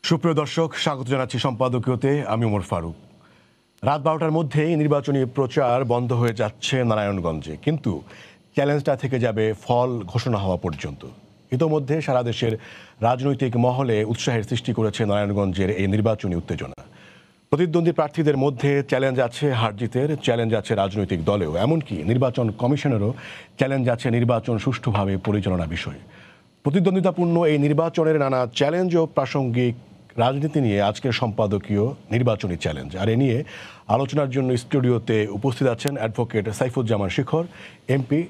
সুপ্রিয় দর্শক, স্বাগত জানাচ্ছি সম্পাদকীয়তে। আমি ওমর ফারুক। রাত 12টার মধ্যেই নির্বাচনী প্রচার বন্ধ হয়ে যাচ্ছে নারায়ণগঞ্জে, কিন্তু চ্যালেঞ্জটা থেকে যাবে ফল ঘোষণা হওয়া পর্যন্ত। ইতোমধ্যে সারা দেশের রাজনৈতিক মহলে উৎসাহের সৃষ্টি করেছে নারায়ণগঞ্জের এই নির্বাচনী উত্তেজনা। প্রতিদ্বন্দ্বী প্রার্থীদের মধ্যে চ্যালেঞ্জ আছে হার জিতের, চ্যালেঞ্জ আছে রাজনৈতিক দলেও, এমনকি নির্বাচন কমিশনেরও চ্যালেঞ্জ আছে নির্বাচন সুষ্ঠুভাবে পরিচালনা বিষয়ে। প্রতিদ্বন্দ্বিতাপূর্ণ এই নির্বাচনের নানা চ্যালেঞ্জ ও প্রাসঙ্গিক রাজনীতি নিয়ে আজকের সম্পাদকীয় নির্বাচনী চ্যালেঞ্জ। আর এ নিয়ে আলোচনার জন্য স্টুডিওতে উপস্থিত আছেন অ্যাডভোকেট সাইফুজ্জামান শিখর, এমপি,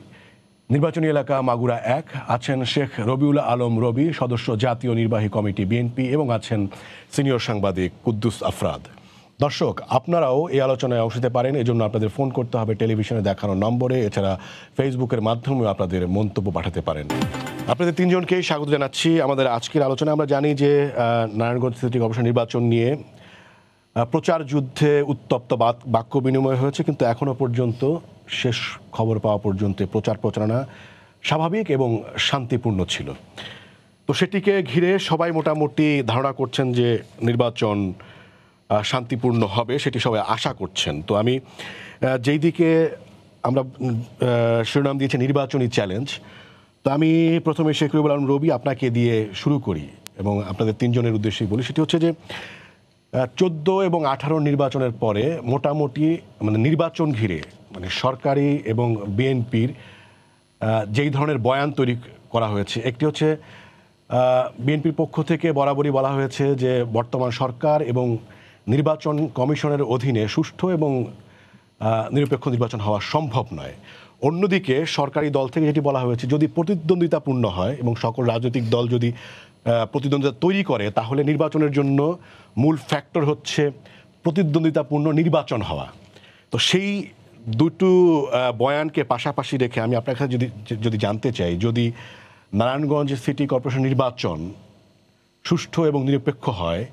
নির্বাচনী এলাকা মাগুরা 1, আছেন শেখ রবিউল আলম রবি, সদস্য জাতীয় নির্বাহী কমিটি বিএনপি, এবং আছেন সিনিয়র সাংবাদিক কুদ্দুস আফরাদ। দর্শক, আপনারাও এই আলোচনায় অংশ নিতে পারেন। এজন্য আপনাদের ফোন করতে হবে টেলিভিশনে দেখানো নম্বরে। এছাড়া ফেসবুকের মাধ্যমেও আপনাদের মন্তব্য পাঠাতে পারেন। আপনাদের তিনজনকেই স্বাগত জানাচ্ছি আমাদের আজকের আলোচনায়। আমরা জানি যে নারায়ণগঞ্জ সিটি কর্পোরেশন নির্বাচন নিয়ে প্রচার যুদ্ধে উত্তপ্ত বাক্য বিনিময় হয়েছে, কিন্তু এখনও পর্যন্ত শেষ খবর পাওয়া পর্যন্ত প্রচার প্রচারণা স্বাভাবিক এবং শান্তিপূর্ণ ছিল। তো সেটিকে ঘিরে সবাই মোটামুটি ধারণা করছেন যে নির্বাচন শান্তিপূর্ণ হবে, সেটি সবাই আশা করছেন। তো আমি যেই দিকে আমরা শিরোনাম দিয়েছি নির্বাচনী চ্যালেঞ্জ, তো আমি প্রথমে শেখ রবিউল আলম রবি আপনাকে দিয়ে শুরু করি এবং আপনাদের তিনজনের উদ্দেশ্যেই বলি। সেটি হচ্ছে যে 14 এবং 18 নির্বাচনের পরে মোটামুটি নির্বাচন ঘিরে সরকারি এবং বিএনপির যেই ধরনের বয়ান তৈরি করা হয়েছে, একটি হচ্ছে বিএনপির পক্ষ থেকে বরাবরই বলা হয়েছে যে বর্তমান সরকার এবং নির্বাচন কমিশনের অধীনে সুষ্ঠু এবং নিরপেক্ষ নির্বাচন হওয়া সম্ভব নয়। অন্যদিকে সরকারি দল থেকে যেটি বলা হয়েছে, যদি প্রতিদ্বন্দ্বিতাপূর্ণ হয় এবং সকল রাজনৈতিক দল যদি প্রতিদ্বন্দ্বিতা তৈরি করে, তাহলে নির্বাচনের জন্য মূল ফ্যাক্টর হচ্ছে প্রতিদ্বন্দ্বিতাপূর্ণ নির্বাচন হওয়া। তো সেই দুটো বয়ানকে পাশাপাশি রেখে আমি আপনার কাছে যদি জানতে চাই, যদি নারায়ণগঞ্জ সিটি কর্পোরেশন নির্বাচন সুষ্ঠু এবং নিরপেক্ষ হয়,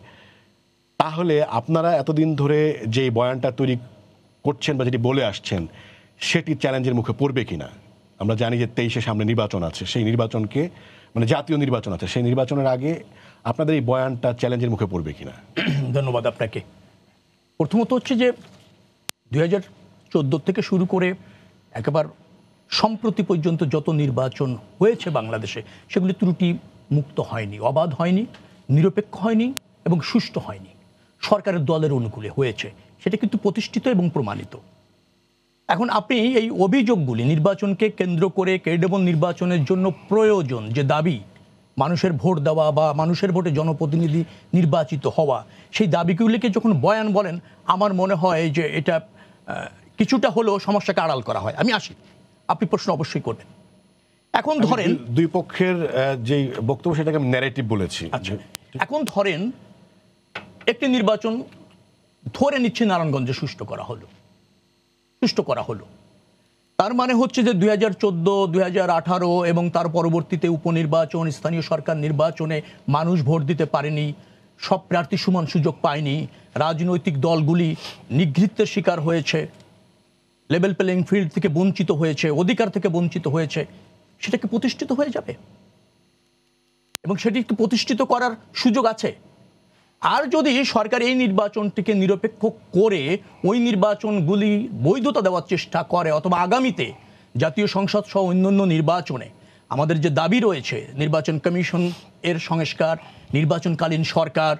তাহলে আপনারা এতদিন ধরে যে বয়ানটা তৈরি করছেন বা যেটি বলে আসছেন, সেটি চ্যালেঞ্জের মুখে পড়বে কিনা? আমরা জানি যে 23-এ সামনে নির্বাচন আছে, সেই নির্বাচনকে জাতীয় নির্বাচন আছে, সেই নির্বাচনের আগে আপনাদের এই বয়ানটা চ্যালেঞ্জের মুখে পড়বে কিনা? ধন্যবাদ আপনাকে। প্রথমত হচ্ছে যে 2014 থেকে শুরু করে একেবারে সম্প্রতি পর্যন্ত যত নির্বাচন হয়েছে বাংলাদেশে, সেগুলি ত্রুটি মুক্ত হয়নি, অবাধ হয়নি, নিরপেক্ষ হয়নি এবং সুষ্ঠু হয়নি। সরকারের দলের অনুকূলে হয়েছে, সেটা কিন্তু প্রতিষ্ঠিত এবং প্রমাণিত। এখন আপনি এই অভিযোগগুলি নির্বাচনকে কেন্দ্র করে ক্রেডিবল নির্বাচনের জন্য প্রয়োজন যে দাবি, মানুষের ভোট দেওয়া বা মানুষের ভোটে জনপ্রতিনিধি নির্বাচিত হওয়া, সেই দাবিগুলিকে যখন বয়ান বলেন, আমার মনে হয় যে এটা কিছুটা হলেও সমস্যাকে আড়াল করা হয়। আমি আসি, আপনি প্রশ্ন অবশ্যই করবেন। এখন ধরেন দুই পক্ষের যে বক্তব্য, সেটাকে আমি ন্যারেটিভ বলেছি। আচ্ছা, এখন ধরেন একটি নির্বাচন ধরে নিচ্ছে নারায়ণগঞ্জে সুষ্ঠু করা হলো। তার মানে হচ্ছে যে 2014, 2018 এবং তার পরবর্তীতে উপনির্বাচন, স্থানীয় সরকার নির্বাচনে মানুষ ভোট দিতে পারেনি, সব প্রার্থী সমান সুযোগ পায়নি, রাজনৈতিক দলগুলি নিগৃহীতের শিকার হয়েছে, লেভেল প্লেইং ফিল্ড থেকে বঞ্চিত হয়েছে, অধিকার থেকে বঞ্চিত হয়েছে। সেটাকে প্রতিষ্ঠিত হয়ে যাবে এবং সেটিকে প্রতিষ্ঠিত করার সুযোগ আছে। আর যদি সরকার এই নির্বাচনটিকে নিরপেক্ষ করে ওই নির্বাচনগুলি বৈধতা দেওয়ার চেষ্টা করে, অথবা আগামীতে জাতীয় সংসদ সহ অন্যান্য নির্বাচনে আমাদের যে দাবি রয়েছে, নির্বাচন কমিশন এর সংস্কার, নির্বাচনকালীন সরকার,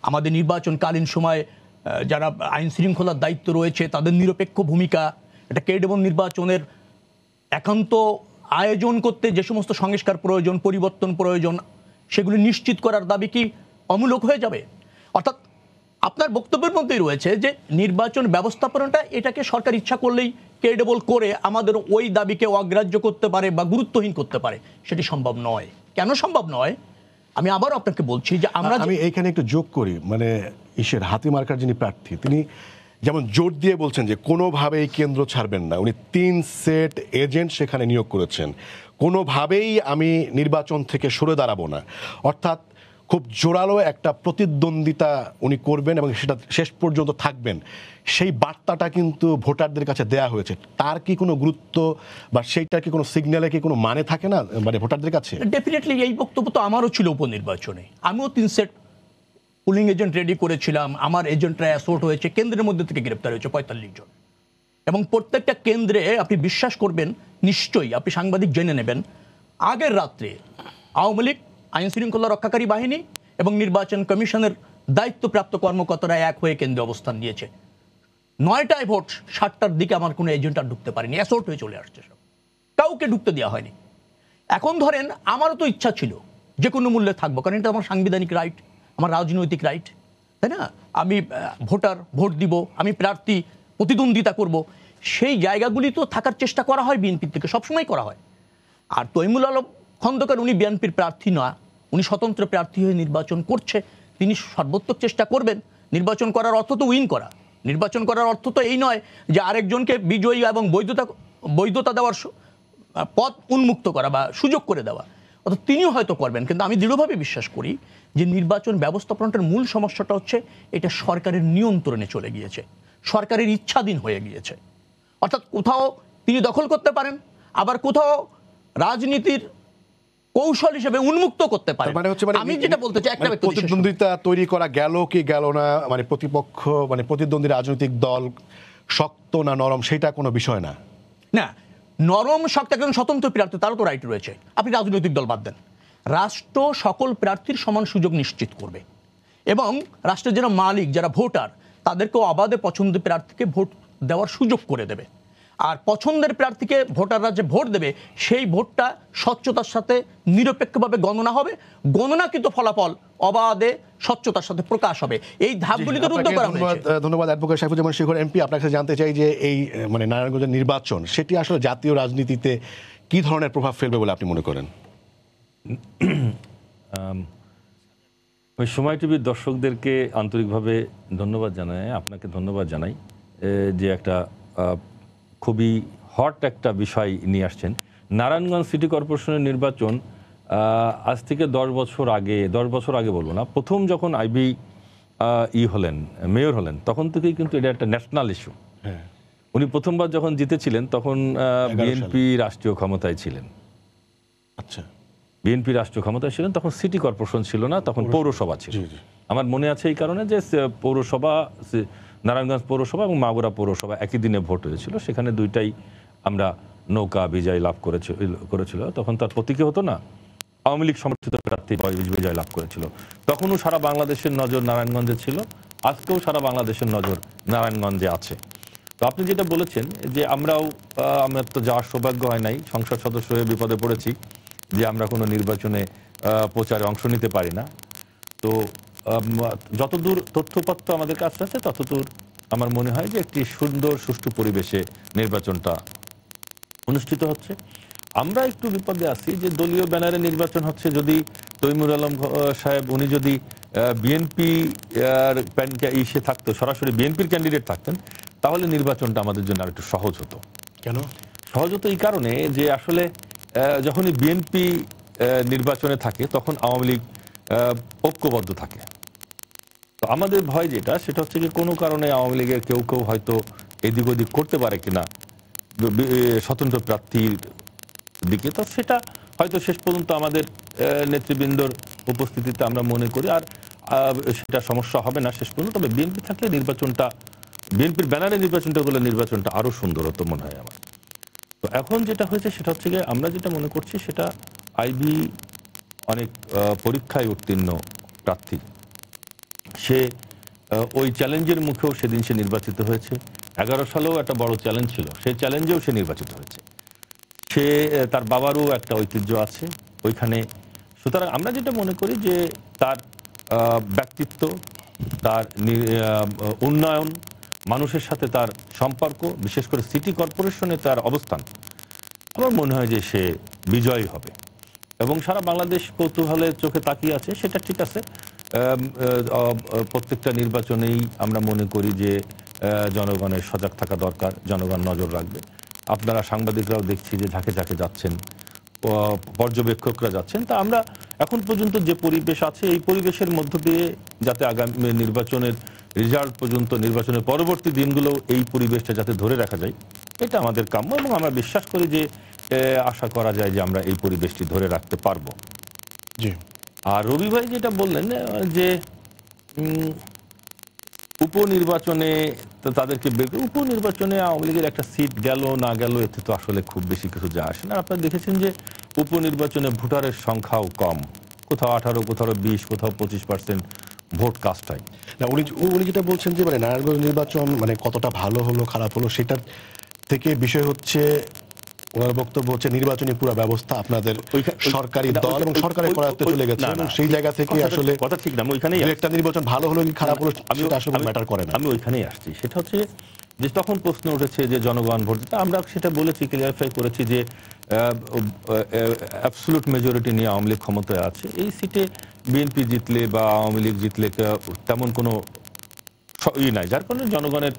আমাদের নির্বাচনকালীন সময় যারা আইন শৃঙ্খলার দায়িত্ব রয়েছে তাদের নিরপেক্ষ ভূমিকা, এটা ক্রেডিবল নির্বাচনের একান্ত আয়োজন করতে যে সমস্ত সংস্কার প্রয়োজন, পরিবর্তন প্রয়োজন, সেগুলি নিশ্চিত করার দাবি কি অমূলক হয়ে যাবে? অর্থাৎ আপনার বক্তব্যের মধ্যেই রয়েছে যে নির্বাচন ব্যবস্থাপনাটা এটাকে সরকার ইচ্ছা করলেই ক্রেডিবল করে আমাদের ওই দাবিকে অগ্রাহ্য করতে পারে বা গুরুত্বহীন করতে পারে। সেটি সম্ভব নয়। কেন সম্ভব নয় আমি আবার আপনাকে বলছি যে আমি এইখানে একটু যোগ করি। হাতি মার্কার যিনি প্রার্থী, তিনি যেমন জোর দিয়ে বলছেন যে কোনোভাবেই কেন্দ্র ছাড়বেন না। উনি 3 সেট এজেন্ট সেখানে নিয়োগ করেছেন, কোনোভাবেই আমি নির্বাচন থেকে সরে দাঁড়াবো না। অর্থাৎ খুব জোরালো একটা প্রতিদ্বন্দ্বিতা উনি করবেন এবং সেটা শেষ পর্যন্ত থাকবেন, সেই বার্তাটা কিন্তু ভোটারদের কাছে দেয়া হয়েছে। তার কি কোনো গুরুত্ব বা সেইটার কি কোনো সিগন্যালে কি কোনো মানে থাকে না ভোটারদের কাছে? ডেফিনেটলি এই বক্তব্য তো আমারও ছিল উপনির্বাচনে। আমিও 3 সেট পুলিং এজেন্ট রেডি করেছিলাম, আমার এজেন্টরা অ্যাসোর্ট হয়েছে, কেন্দ্রের মধ্যে থেকে গ্রেপ্তার হয়েছে ৪৫ জন। এবং প্রত্যেকটা কেন্দ্রে আপনি বিশ্বাস করবেন, নিশ্চয়ই আপনি সাংবাদিক জেনে নেবেন, আগের রাত্রে আওয়ামী লীগ, আইন শৃঙ্খলা রক্ষাকারী বাহিনী এবং নির্বাচন কমিশনের দায়িত্বপ্রাপ্ত কর্মকর্তারা এক হয়ে কেন্দ্রে অবস্থান নিয়েছে। ৯টায় ভোট, ৭টার দিকে আমার কোনো এজেন্ট আর ঢুকতে পারেনি, অ্যাসোর্ট হয়ে চলে আসছে সব, কাউকে ঢুকতে দেওয়া হয়নি। এখন ধরেন আমারও তো ইচ্ছা ছিল যে কোনো মূল্যে থাকবো, কারণ এটা আমার সাংবিধানিক রাইট, আমার রাজনৈতিক রাইট, তাই না? আমি ভোটার, ভোট দিব, আমি প্রার্থী, প্রতিদ্বন্দ্বিতা করব, সেই জায়গাগুলি তো থাকার চেষ্টা করা হয় বিএনপির থেকে, সবসময় করা হয়। আর তৈমুল আলম খন্দকার উনি বিএনপির প্রার্থী না, উনি স্বতন্ত্র প্রার্থী হয়ে নির্বাচন করছে, তিনি সর্বোত্তক চেষ্টা করবেন। নির্বাচন করার অর্থ তো উইন করা, নির্বাচন করার অর্থ তো এই নয় যে আরেকজনকে বিজয়ী এবং বৈধতা দেওয়ার পথ উন্মুক্ত করা বা সুযোগ করে দেওয়া, অর্থাৎ তিনিও হয়তো করবেন। কিন্তু আমি দৃঢ়ভাবে বিশ্বাস করি যে নির্বাচন ব্যবস্থাপনাটার মূল সমস্যাটা হচ্ছে এটা সরকারের নিয়ন্ত্রণে চলে গিয়েছে, সরকারের ইচ্ছাধীন হয়ে গিয়েছে। অর্থাৎ কোথাও তিনি দখল করতে পারেন, আবার কোথাও রাজনীতির কৌশল হিসেবে উন্মুক্ত করতে পারেন। আমি যেটা বলতে চাই, একটা প্রতিদ্বন্দ্বিতা তৈরি করা গেল কি গেল না, মানে প্রতিপক্ষ, মানে প্রতিদ্বন্দ্বী রাজনৈতিক দল শক্ত না নরম, সেটা কোনো বিষয় না। না, নরম শক্ত একজন স্বতন্ত্র প্রার্থী, তারও তো রাইট রয়েছে। আপনি রাজনৈতিক দল বাদ দেন, রাষ্ট্র সকল প্রার্থীর সমান সুযোগ নিশ্চিত করবে এবং রাষ্ট্রের যারা মালিক, যারা ভোটার, তাদেরকেও অবাধে পছন্দের প্রার্থীকে ভোট দেওয়ার সুযোগ করে দেবে। আর পছন্দের প্রার্থীকে ভোটাররা যে ভোট দেবে, সেই ভোটটা স্বচ্ছতার সাথে নিরপেক্ষভাবে গণনা হবে, গণনাকৃত ফলাফল অবাধে স্বচ্ছতার সাথে প্রকাশ হবে। এই ধাপগুলি তো রুদ্ধ করা হয়েছে। ধন্যবাদ অ্যাডভোকেট সাইফুজ্জামান শেখর এমপি। আপনার কাছে জানতে চাই যে এই মানে নারায়ণগঞ্জের নির্বাচন, সেটি আসলে জাতীয় রাজনীতিতে কি ধরনের প্রভাব ফেলবে বলে আপনি মনে করেন? ওই সময় টিভির দর্শকদেরকে আন্তরিকভাবে ধন্যবাদ জানাই, আপনাকে ধন্যবাদ জানাই যে একটা খুবই হট একটা বিষয় নিয়ে আসছেন। নারায়ণগঞ্জ সিটি কর্পোরেশনের নির্বাচন আজ থেকে 10 বছর আগে বলবো না, প্রথম যখন আইবি হলেন, মেয়র হলেন, তখন থেকেই কিন্তু এটা একটা ন্যাশনাল ইস্যু। উনি প্রথমবার যখন জিতেছিলেন তখন বিএনপি রাষ্ট্রীয় ক্ষমতায় ছিলেন। আচ্ছা, বিএনপি রাষ্ট্রীয় ক্ষমতায় ছিলেন, তখন সিটি কর্পোরেশন ছিল না, তখন পৌরসভা ছিল। আমার মনে আছে এই কারণে যে পৌরসভা, নারায়ণগঞ্জ পৌরসভা এবং মাগুরা পৌরসভা একই দিনে ভোট হয়েছিল, সেখানে দুইটাই আমরা নৌকা বিজয় লাভ করেছিল। তখন তার প্রতীকে হতো না, আওয়ামী লীগ সমর্থিত প্রার্থী বিজয় লাভ করেছিল। তখনও সারা বাংলাদেশের নজর নারায়ণগঞ্জে ছিল, আজকেও সারা বাংলাদেশের নজর নারায়ণগঞ্জে আছে। তো আপনি যেটা বলেছেন যে আমার তো যাওয়ার সৌভাগ্য হয় নাই, সংসদ সদস্য হয়ে বিপদে পড়েছি যে আমরা কোনো নির্বাচনে প্রচারে অংশ নিতে পারি না। তো যতদূর তথ্যপত্র আমাদের কাছে আছে ততদূর আমার মনে হয় যে একটি সুন্দর সুষ্ঠু পরিবেশে নির্বাচনটা অনুষ্ঠিত হচ্ছে। আমরা একটু বিপদে আছি যে দলীয় ব্যানারে নির্বাচন হচ্ছে, যদি তৈমুর আলম সাহেব উনি যদি বিএনপি ইসে থাকতো, সরাসরি বিএনপির ক্যান্ডিডেট থাকতেন, তাহলে নির্বাচনটা আমাদের জন্য আর একটু সহজ হতো। কেন সহজ হতো? এই কারণে যে আসলে যখনই বিএনপি নির্বাচনে থাকে তখন আওয়ামী লীগ ঐক্যবদ্ধ থাকে। তো আমাদের ভয় যেটা, সেটা হচ্ছে যে কোনো কারণে আওয়ামী লীগের কেউ হয়তো এদিক ওদিক করতে পারে কিনা স্বতন্ত্র প্রার্থীর দিকে, তো সেটা হয়তো শেষ পর্যন্ত আমাদের নেতৃবৃন্দর উপস্থিতিতে আমরা মনে করি আর সেটা সমস্যা হবে না শেষ পর্যন্ত। তবে বিএনপি থাকলে নির্বাচনটা, বিএনপির ব্যানারে নির্বাচনটা হলে নির্বাচনটা আরও সুন্দর হতো মনে হয় আমার। তো এখন যেটা হয়েছে সেটা হচ্ছে যে আমরা যেটা মনে করছি সেটা আইবি অনেক পরীক্ষায় উত্তীর্ণ প্রার্থী, সে ওই চ্যালেঞ্জের মুখেও সেদিন সে নির্বাচিত হয়েছে। 11 সালেও একটা বড় চ্যালেঞ্জ ছিল, সেই চ্যালেঞ্জেও সে নির্বাচিত হয়েছে। সে তার বাবারও একটা ঐতিহ্য আছে ওইখানে। সুতরাং আমরা যেটা মনে করি যে তার ব্যক্তিত্ব, তার উন্নয়ন, মানুষের সাথে তার সম্পর্ক, বিশেষ করে সিটি কর্পোরেশনে তার অবস্থান, আমার মনে হয় যে সে বিজয়ী হবে এবং সারা বাংলাদেশ কৌতূহলের চোখে তাকিয়ে আছে। সেটা ঠিক আছে, প্রত্যেকটা নির্বাচনেই আমরা মনে করি যে জনগণের সজাগ থাকা দরকার, জনগণ নজর রাখবে। আপনারা সাংবাদিকরাও দেখছি যে ঝাঁকে ঝাঁকে যাচ্ছেন, পর্যবেক্ষকরা যাচ্ছেন। তা আমরা এখন পর্যন্ত যে পরিবেশ আছে, এই পরিবেশের মধ্য দিয়ে যাতে আগামী নির্বাচনের রেজাল্ট পর্যন্ত, নির্বাচনের পরবর্তী দিনগুলো এই পরিবেশটা যাতে ধরে রাখা যায়, এটা আমাদের কাম্য এবং আমরা বিশ্বাস করি যে আশা করা যায় যে আমরা এই পরিবেশটি ধরে রাখতে পারবো। জি। আর রবি ভাই যেটা বললেন যে উপনির্বাচনে তো তাদেরকে উপনির্বাচনে আওয়ামী লীগের একটা সিট গেল না গেল এতে তো আসলে খুব বেশি কিছু যায় আসে না। আপনারা দেখেছেন যে উপনির্বাচনে ভোটারের সংখ্যাও কম, কোথাও 18, কোথাও 20, কোথাও 25% ভোট কাস্ট হয়। না, উনি যেটা বলছেন যে মানে নারায়ণগঞ্জ নির্বাচন মানে কতটা ভালো হলো খারাপ হলো সেটার থেকে বিষয় হচ্ছে, ওনার বক্তব্য হচ্ছে নির্বাচনী পুরো ব্যবস্থা আপনাদের সরকারি দল এবং সরকারের করাতে চলে গেছে, এবং সেই জায়গা থেকে আসলে কথা ঠিক না। আমি ওইখানেই একটা নির্বাচন ভালো হলো কি খারাপ হলো সেটা আসলে ম্যাটার করে না। আমি ওইখানেই আসছি। সেটা হচ্ছে যে তখন প্রশ্ন উঠেছে যে জনগণ ভোট দিতে, আমরা সেটা বলেছি, ক্লিয়ারিফাই করেছি যে অ্যাবসলিউট মেজরিটি নিয়ে আওয়ামী লীগ ক্ষমতায় আছে। এই সিটে বিএনপি জিতলে বা আওয়ামী লীগ জিতলে তেমন কোনো নাই, যার কারণে জনগণের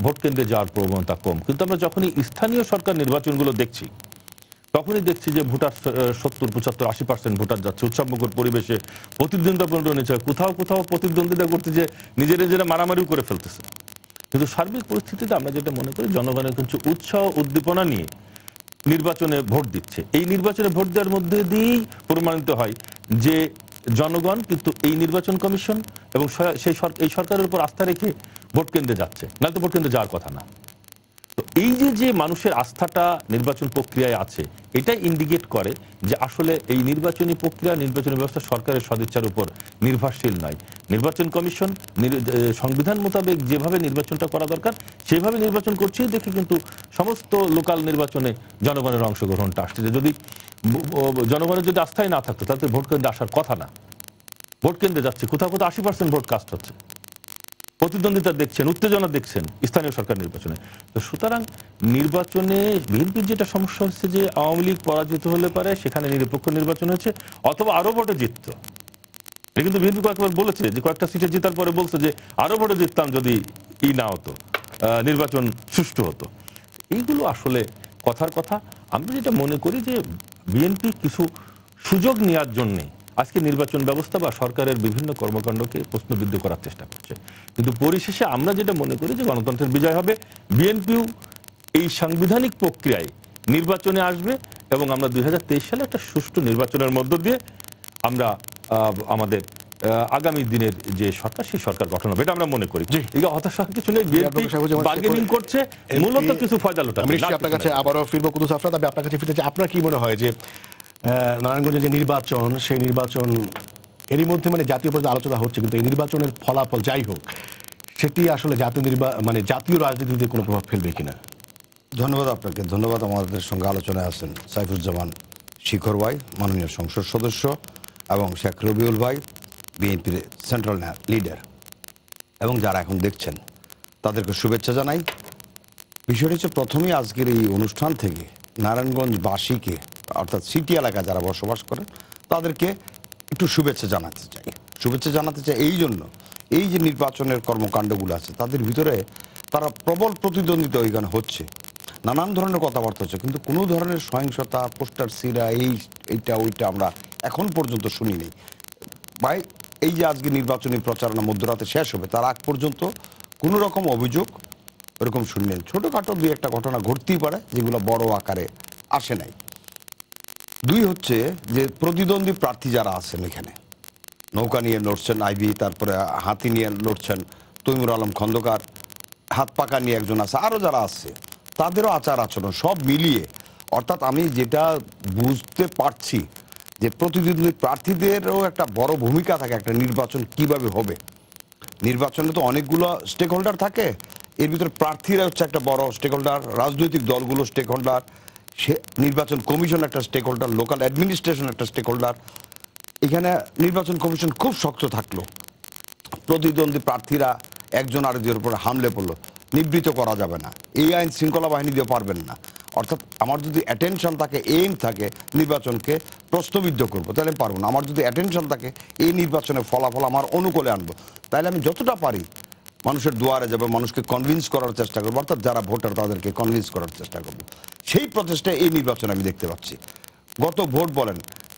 ভোট কেন্দ্রে যাওয়ার প্রবণতা কম। কিন্তু আমরা যখনই স্থানীয় সরকার নির্বাচনগুলো দেখছি তখনই দেখছি যে ভোটার 70, 75, 80% ভোটার যাচ্ছে উৎসবমুখর পরিবেশে, প্রতিদ্বন্দ্বিতাপূর্ণ নিচ্ছে, কোথাও কোথাও প্রতিদ্বন্দ্বিতা করতে যে নিজেরা মারামারিও করে ফেলতেছে। কিন্তু সার্বিক পরিস্থিতিতে আমরা যেটা মনে করি, জনগণের কিছু উৎসাহ উদ্দীপনা নিয়ে নির্বাচনে ভোট দিচ্ছে। এই নির্বাচনে ভোট দেওয়ার মধ্যে দিয়েই প্রমাণিত হয় যে জনগণ কিন্তু এই নির্বাচন কমিশন এবং এই সরকারের উপর আস্থা রেখে ভোট কেন্দ্রে যাচ্ছে, না তো ভোট কেন্দ্রে যাওয়ার কথা না। তো এই যে মানুষের আস্থাটা নির্বাচন প্রক্রিয়ায় আছে, এটা ইন্ডিকেট করে যে আসলে এই নির্বাচনী প্রক্রিয়া, নির্বাচনী ব্যবস্থা সরকারের সদিচ্ছার উপর নির্ভরশীল নয়। নির্বাচন কমিশন সংবিধান মোতাবেক যেভাবে নির্বাচনটা করা দরকার সেভাবে নির্বাচন করছে দেখে কিন্তু সমস্ত লোকাল নির্বাচনে জনগণের অংশগ্রহণটা আসছে। যদি জনগণের যদি আস্থাই না থাকতো তাতে ভোট কেন্দ্রে আসার কথা না। ভোট কেন্দ্রে যাচ্ছে, কোথাও কোথাও 80% ভোট কাস্ট হচ্ছে, প্রতিদ্বন্দ্বিতা দেখছেন, উত্তেজনা দেখছেন স্থানীয় সরকার নির্বাচনে। তো সুতরাং নির্বাচনে বিএনপির যেটা সমস্যা হচ্ছে যে আওয়ামী লীগ পরাজিত হলে পারে সেখানে নিরপেক্ষ নির্বাচন হয়েছে অথবা আরো ভোটে জিতত। এটা কিন্তু বিএনপি কয়েকবার বলেছে যে কয়েকটা সিটে জেতার পরে বলছে যে আরো ভোটে জিততাম যদি না হতো, নির্বাচন সুষ্ঠু হতো। এইগুলো আসলে কথার কথা। আমরা যেটা মনে করি যে বিএনপি কিছু সুযোগ নেওয়ার জন্যে আজকে নির্বাচন ব্যবস্থা বা সরকারের বিভিন্ন কর্মকাণ্ডকে প্রশ্নবিদ্ধ করার চেষ্টা করছে। কিন্তু পরিশেষে আমরা যেটা মনে করি যে গণতন্ত্রের বিজয় হবে, বিএনপিও এই সাংবিধানিক প্রক্রিয়ায় নির্বাচনে আসবে এবং আমরা 2023 সালে একটা সুষ্ঠু নির্বাচনের মধ্য দিয়ে আমরা আমাদের আগামী দিনের যে সরকার, সেই সরকার গঠন হবে, এটা আমরা মনে করি। এই হতাশা কিছু নেই, বিএনপি বার্গেনিং করছে, মূলত কিছু ফয়দা লোটা। আমি আপনার কাছে আবারও ফিরবো কুদ্দুস আফরাদ, আমি আপনার কাছে ফিরতে চাই। আপনার কি মনে হয় যে নারায়ণগঞ্জের যে নির্বাচন, সেই নির্বাচন এরই মধ্যে মানে জাতীয় পর্যায়ে আলোচনা হচ্ছে, কিন্তু এই নির্বাচনের ফলাফল যাই হোক সেটি আসলে জাতীয় রাজনীতিতে কোনো প্রভাব ফেলবে কিনা? ধন্যবাদ আপনাকে। ধন্যবাদ আমাদের সঙ্গে আলোচনায় আছেন সাইফুজ্জামান শিখর ভাই, মাননীয় সংসদ সদস্য, এবং শেখ রবিউল ভাই, বিএনপির সেন্ট্রাল লিডার, এবং যারা এখন দেখছেন তাদেরকে শুভেচ্ছা জানাই। বিষয়টি হচ্ছে প্রথমেই আজকের এই অনুষ্ঠান থেকে নারায়ণগঞ্জবাসীকে, অর্থাৎ সিটি এলাকায় যারা বসবাস করেন তাদেরকে একটু শুভেচ্ছা জানাতে চাই। শুভেচ্ছা জানাতে চাই এই জন্য, এই যে নির্বাচনের কর্মকাণ্ডগুলো আছে তাদের ভিতরে তারা প্রবল প্রতিদ্বন্দ্বিতা ওইখানে হচ্ছে, নানান ধরনের কথাবার্তা হচ্ছে, কিন্তু কোনো ধরনের সহিংসতা, পোস্টার সিরা, এইটা ওইটা আমরা এখন পর্যন্ত শুনিনি। ভাই, এই যে আজকে নির্বাচনী প্রচারণা মধ্যরাতে শেষ হবে তার আগ পর্যন্ত কোনো রকম অভিযোগ ওরকম শুনলেন। ছোটোখাটো দুই একটা ঘটনা ঘটতেই পারে যেগুলো বড় আকারে আসে নাই। দুই হচ্ছে যে প্রতিদ্বন্দ্বী প্রার্থী যারা আছেন এখানে, নৌকা নিয়ে লড়ছেন আইবি, তারপরে হাতি নিয়ে লড়ছেন তৈমুর আলম খন্দকার, হাত পাকা নিয়ে একজন আছে, আরও যারা আছে তাদেরও আচার আচরণ সব মিলিয়ে, অর্থাৎ আমি যেটা বুঝতে পারছি যে প্রতিদ্বন্দ্বী প্রার্থীদেরও একটা বড় ভূমিকা থাকে একটা নির্বাচন কিভাবে হবে। নির্বাচনে তো অনেকগুলো স্টেক হোল্ডার থাকে, এর ভিতরে প্রার্থীরা হচ্ছে একটা বড় স্টেক হোল্ডার, রাজনৈতিক দলগুলো স্টেক হোল্ডার, সে নির্বাচন কমিশন একটা স্টেক হোল্ডার, লোকাল অ্যাডমিনিস্ট্রেশন একটা স্টেক হোল্ডার। এখানে নির্বাচন কমিশন খুব শক্ত থাকলো, প্রতিদ্বন্দ্বী প্রার্থীরা একজন আরেকজনের উপরে হামলে পড়লো, নিবৃত করা যাবে না, এই আইন শৃঙ্খলা বাহিনী দিয়ে পারবেন না। অর্থাৎ আমার যদি অ্যাটেনশন থাকে, এইম থাকে নির্বাচনকে প্রশ্নবিদ্ধ করবো, তাহলে পারবো না। আমার যদি অ্যাটেনশন থাকে এই নির্বাচনের ফলাফল আমার অনুকূলে আনবো, তাহলে আমি যতটা পারি মানুষের দুয়ারে যাবে, মানুষকে কনভিন্স করার চেষ্টা করবো, অর্থাৎ যারা ভোটার তাদেরকে কনভিন্স করার চেষ্টা করবো। সেই প্রচেষ্টায় এই নির্বাচনে আমি দেখতে পাচ্ছি। গত ভোট বলেন,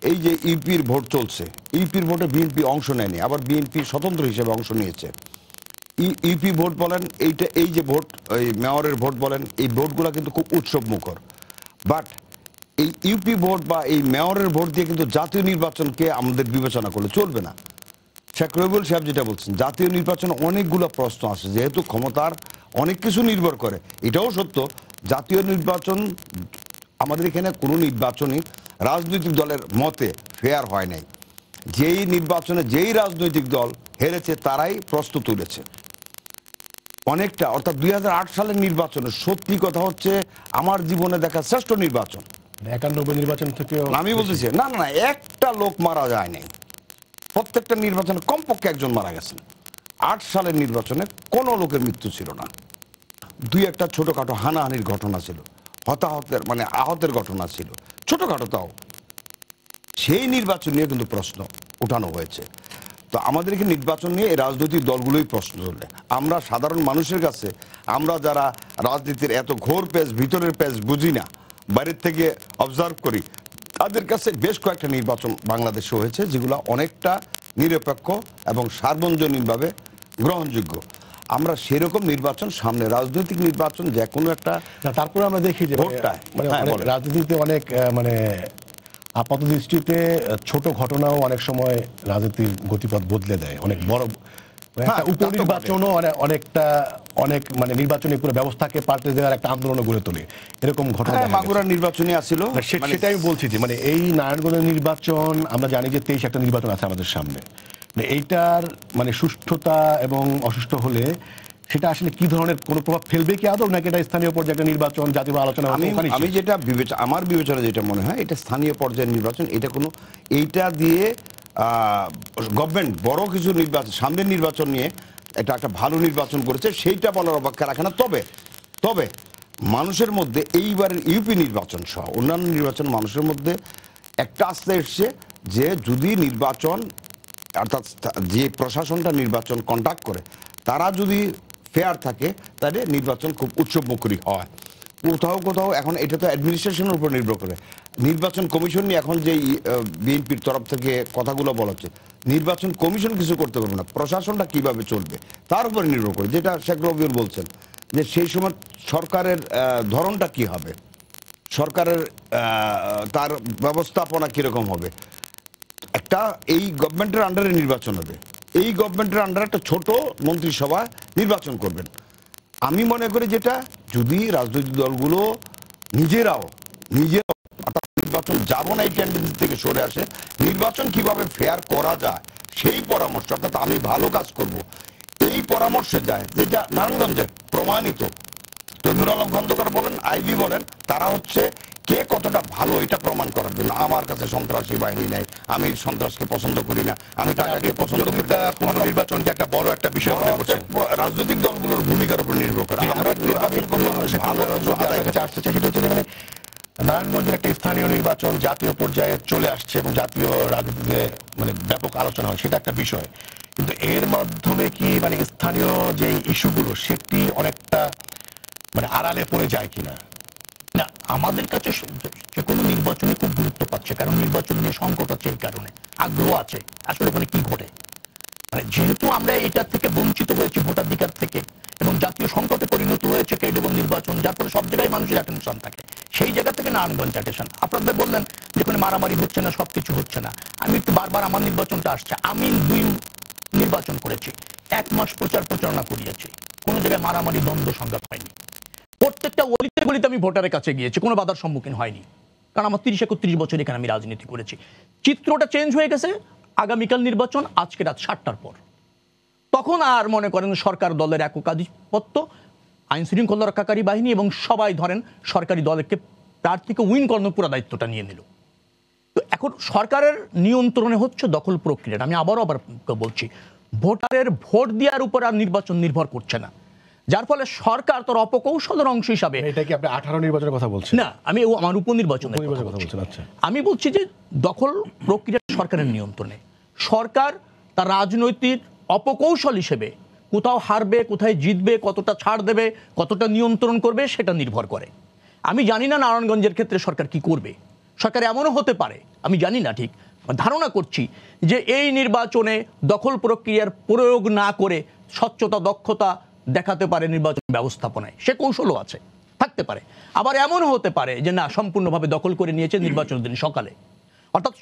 এই যে ইউপির ভোট চলছে, ইউপির ভোটে বিএনপি অংশ নেয়নি, আবার বিএনপি স্বতন্ত্র হিসেবে অংশ নিয়েছে। ইউপি ভোট বলেন, এই যে ভোট, এই মেয়রের ভোট বলেন, এই ভোটগুলো কিন্তু খুব উৎসব মুখর। বাট এই ইউপি ভোট বা এই মেয়রের ভোট দিয়ে কিন্তু জাতীয় নির্বাচনকে আমাদের বিবেচনা করলে চলবে না। শেখ রবিউল সাহেব যেটা বলছেন, জাতীয় নির্বাচনে অনেকগুলো প্রশ্ন আছে, যেহেতু ক্ষমতার অনেক কিছু নির্ভর করে। এটাও সত্য, জাতীয় নির্বাচন আমাদের এখানে কোনো নির্বাচনই রাজনৈতিক দলের মতে ফেয়ার হয় নাই। যেই নির্বাচনে যেই রাজনৈতিক দল হেরেছে তারাই প্রশ্ন তুলেছে অনেকটা। অর্থাৎ 2008 সালের নির্বাচনে সত্যি কথা হচ্ছে আমার জীবনে দেখা শ্রেষ্ঠ নির্বাচন। 91 নির্বাচন থেকে আমি বলতেছি না না না, একটা লোক মারা যায় নাই, প্রত্যেকটা নির্বাচনে কমপক্ষে একজন মারা গেছেন। 8 সালের নির্বাচনে কোনো লোকের মৃত্যু ছিল না, দুই একটা ছোটখাটো হানাহানির ঘটনা ছিল, হতাহতের মানে আহতের ঘটনা ছিল, ছোটখাটো তাও। সেই নির্বাচন নিয়ে কিন্তু প্রশ্ন উঠানো হয়েছে। তো আমাদের এখানে নির্বাচন নিয়ে এই রাজনৈতিক দলগুলোই প্রশ্ন তোলে। আমরা সাধারণ মানুষের কাছে, আমরা যারা রাজনীতির এত ঘোর পেজ ভিতরের পেজ বুঝি না, বাইরের থেকে অবজার্ভ করি, তাদের কাছে বেশ কয়েকটা নির্বাচন বাংলাদেশে হয়েছে যেগুলো অনেকটা নিরপেক্ষ এবং সার্বজনীনভাবে গ্রহণযোগ্য। আমরা সেরকম নির্বাচন সামনে, রাজনৈতিক নির্বাচন যে কোনো একটা, তারপরে আমরা দেখি যে ভোটটা, মানে হ্যাঁ, অনেক বলেন। রাজনীতিতে অনেক মানে আপাত দৃষ্টিতে ছোট ঘটনাও অনেক সময় রাজনীতির গতিপথ বদলে দেয়। অনেক বড় মানে হ্যাঁ, একটা তা তো উপনির্বাচনও অনেক মানে নির্বাচনী পুরো ব্যবস্থাকে পাল্টে দেওয়ার একটা আন্দোলন গড়ে তোলে, এরকম ঘটনা দেখা গেছে। মাগুরার নির্বাচনী আসছিল, সেটাই আমি বলছি যে মানে এই নারায়ণগঞ্জের নির্বাচন, আমরা জানি যে 23 একটা নির্বাচন আছে আমাদের সামনে। মানে এইটার মানে সুষ্ঠুতা এবং অসুষ্ঠ হলে সেটা আসলে কি ধরনের কোনো প্রভাব ফেলবে কি আদৌ, নাকি এটা স্থানীয় পর্যায়ে একটা নির্বাচন, জাতীয় আলোচনা হবে ওখানেই আমি শেষ? যেটা আমার বিবেচনা যেটা মনে হয়, এটা স্থানীয় পর্যায়ের নির্বাচন। এটা কোনো এইটা দিয়ে গভর্নমেন্ট বড় কিছু নির্বাচন, সামনের নির্বাচন নিয়ে এটা একটা ভালো নির্বাচন করেছে সেইটা বলার অপেক্ষা রাখে না। তবে মানুষের মধ্যে এইবারের ইউপি নির্বাচন সহ অন্যান্য নির্বাচন মানুষের মধ্যে একটা আস্থা এসছে যে যদি নির্বাচন, অর্থাৎ যে প্রশাসনটা নির্বাচন কন্ডাক্ট করে তারা যদি ফেয়ার থাকে, তাহলে নির্বাচন খুব উৎসবমুখী হয়। কোথাও এখন এটা তো অ্যাডমিনিস্ট্রেশনের উপর নির্ভর করে। নির্বাচন কমিশন নিয়ে এখন যে বিএনপির তরফ থেকে কথাগুলো বলা হচ্ছে, নির্বাচন কমিশন কিছু করতে পারবে না, প্রশাসনটা কিভাবে চলবে তার উপর নির্ভর করে। যেটা শেখ রবিউল বলছেন যে সেই সময় সরকারের ধরনটা কি হবে, সরকারের তার ব্যবস্থাপনা কিরকম হবে। একটা এই গভর্নমেন্টের আন্ডারে নির্বাচন হবে, এই গভর্নমেন্টের আন্ডারে একটা ছোট মন্ত্রিসভা নির্বাচন করবেন। আমি মনে করি যেটা যদি রাজনৈতিক দলগুলো নিজেরাও অর্থাৎ নির্বাচন যাব না এই ক্যান্ডিডেট থেকে সরে আসে, নির্বাচন কিভাবে ফেয়ার করা যায় সেই পরামর্শ, অর্থাৎ আমি ভালো কাজ করব এই পরামর্শে যায়, যেটা নারায়ণগঞ্জে প্রমাণিত। তৈমুর আলম খন্দকার বলেন, আইবি বলেন, তারা হচ্ছে কে কতটা ভালো এটা প্রমাণ করার জন্য। আমার কাছে সন্ত্রাসী বাহিনী নাই, আমি সন্ত্রাসকে পছন্দ করি না, আমি টাকাকে পছন্দ করি না। পুনর্নির্বাচনকে একটা বড় একটা বিষয় মনে করছেন। রাজনৈতিক দলগুলোর ভূমিকার উপর নির্ভর করে। আমরা নির্বাচন করলে ভালো আদায় কাছে আসতে চাই সেটা হচ্ছে যে মানে নারায়ণগঞ্জের একটা স্থানীয় নির্বাচন জাতীয় পর্যায়ে চলে আসছে এবং জাতীয় রাজনীতিতে মানে ব্যাপক আলোচনা হয়, সেটা একটা বিষয়। কিন্তু এর মাধ্যমে কি মানে স্থানীয় যে ইস্যুগুলো সেটি অনেকটা মানে আড়ালে পড়ে যায় কিনা? না, আমাদের কাছে যে কোনো নির্বাচনে খুব গুরুত্ব পাচ্ছে, কারণ নির্বাচন নিয়ে সংকট আছে, এই কারণে আগ্রহ আছে আসলে ওখানে কি ঘটে। মানে যেহেতু আমরা এটার থেকে বঞ্চিত হয়েছি ভোটাধিকার থেকে, এবং জাতীয় সংকটে পরিণত হয়েছে ক্রেডিবল নির্বাচন, যার ফলে সব জায়গায় মানুষের অ্যাটেনশন থাকে, সেই জায়গা থেকে নারায়ণগঞ্জ অ্যাটেনশন। আপনাদের বললেন যেখানে মারামারি হচ্ছে না, সবকিছু হচ্ছে না। আমি একটু বারবার আমার নির্বাচনটা আসছে, আমি 2 নির্বাচন করেছি, 1 মাস প্রচারণা করিয়েছি, কোনো জায়গায় মারামারি দ্বন্দ্ব সংঘাত হয়নি। প্রত্যেকটা অলিতে গলিতে আমি ভোটারের কাছে গিয়েছি, কোনো বাধার সম্মুখীন হয়নি, কারণ আমার 30-31 বছর এখানে আমি রাজনীতি করেছি। চিত্রটা চেঞ্জ হয়ে গেছে আগামীকাল নির্বাচন, আজকে রাত 7টার পর। তখন আর মনে করেন সরকার দলের একক আধিপত্য, আইন শৃঙ্খলা রক্ষাকারী বাহিনী এবং সবাই ধরেন সরকারি দলকে প্রার্থীকে উইন করানোর পুরো দায়িত্বটা নিয়ে নিল। তো এখন সরকারের নিয়ন্ত্রণে হচ্ছে দখল প্রক্রিয়াটা। আমি আবার বলছি, ভোটারের ভোট দেওয়ার উপর আর নির্বাচন নির্ভর করছে না, যার ফলে সরকার তার অপকৌশলের অংশ হিসাবে। এটা কি আপনি 18 নির্বাচনের কথা বলছেন? না, আমি আমার উপনির্বাচনের কথা কথা বলছি। বলছেন। আচ্ছা, আমি বলছি যে দখল প্রক্রিয়া সরকারের নিয়ন্ত্রণে, সরকার তার রাজনৈতিক অপকৌশল হিসেবে কোথাও হারবে, কোথায় জিতবে, কতটা ছাড় দেবে, কতটা নিয়ন্ত্রণ করবে, সেটা নির্ভর করে। আমি জানি না নারায়ণগঞ্জের ক্ষেত্রে সরকার কি করবে। সরকার এমনও হতে পারে, আমি জানি না, ঠিক ধারণা করছি যে এই নির্বাচনে দখল প্রক্রিয়ার প্রয়োগ না করে স্বচ্ছতা, দক্ষতা দেখাতে পারে নির্বাচন ব্যবস্থাপনায়, সে কৌশলও আছে, থাকতে পারে। আবার এমনও হতে পারে যে না, সম্পূর্ণভাবে দখল করে নিয়েছে নির্বাচনের দিন সকালে। অর্থাৎ